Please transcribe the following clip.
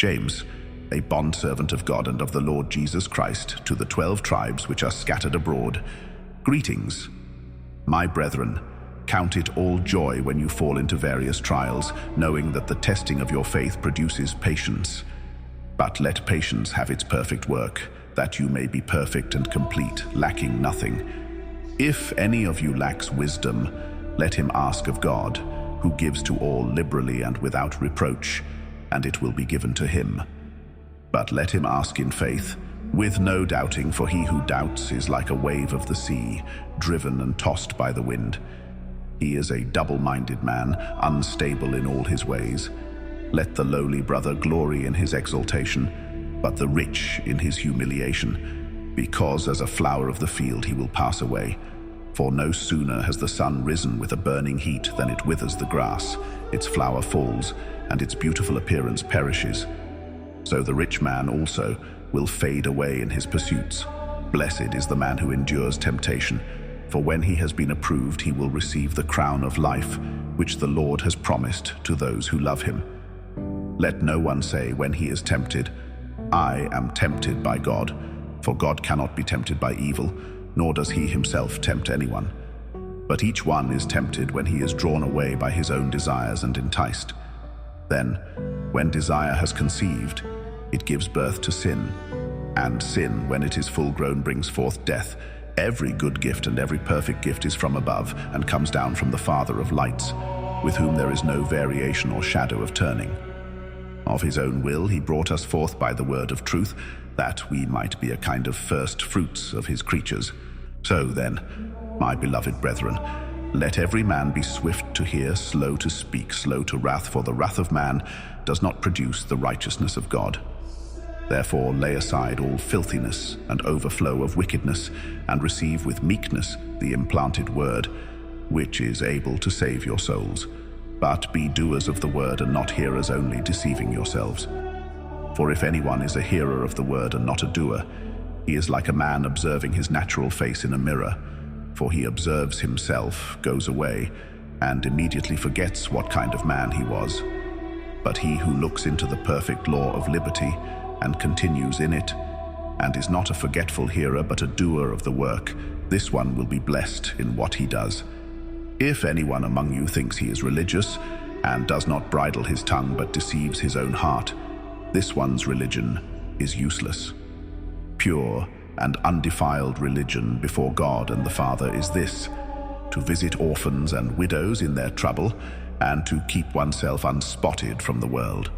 James, a bondservant of God and of the Lord Jesus Christ, to the 12 tribes which are scattered abroad, greetings. My brethren, count it all joy when you fall into various trials, knowing that the testing of your faith produces patience. But let patience have its perfect work, that you may be perfect and complete, lacking nothing. If any of you lacks wisdom, let him ask of God, who gives to all liberally and without reproach, and it will be given to him. But let him ask in faith, with no doubting, for he who doubts is like a wave of the sea, driven and tossed by the wind. He is a double-minded man, unstable in all his ways. Let the lowly brother glory in his exaltation, but the rich in his humiliation, because as a flower of the field he will pass away. For no sooner has the sun risen with a burning heat than it withers the grass, its flower falls, and its beautiful appearance perishes. So the rich man also will fade away in his pursuits. Blessed is the man who endures temptation, for when he has been approved, he will receive the crown of life, which the Lord has promised to those who love him. Let no one say when he is tempted, I am tempted by God, for God cannot be tempted by evil, nor does he himself tempt anyone. But each one is tempted when he is drawn away by his own desires and enticed. Then, when desire has conceived, it gives birth to sin, and sin, when it is full grown, brings forth death. Every good gift and every perfect gift is from above, and comes down from the Father of lights, with whom there is no variation or shadow of turning. Of his own will he brought us forth by the word of truth, that we might be a kind of first fruits of his creatures. So then, my beloved brethren, let every man be swift to hear, slow to speak, slow to wrath, for the wrath of man does not produce the righteousness of God. Therefore lay aside all filthiness and overflow of wickedness, and receive with meekness the implanted word, which is able to save your souls. But be doers of the word and not hearers only, deceiving yourselves. For if anyone is a hearer of the word and not a doer, he is like a man observing his natural face in a mirror. For he observes himself, goes away, and immediately forgets what kind of man he was. But he who looks into the perfect law of liberty and continues in it, and is not a forgetful hearer but a doer of the work, this one will be blessed in what he does. If anyone among you thinks he is religious, and does not bridle his tongue but deceives his own heart, this one's religion is useless. Pure and undefiled religion before God and the Father is this: to visit orphans and widows in their trouble, and to keep oneself unspotted from the world.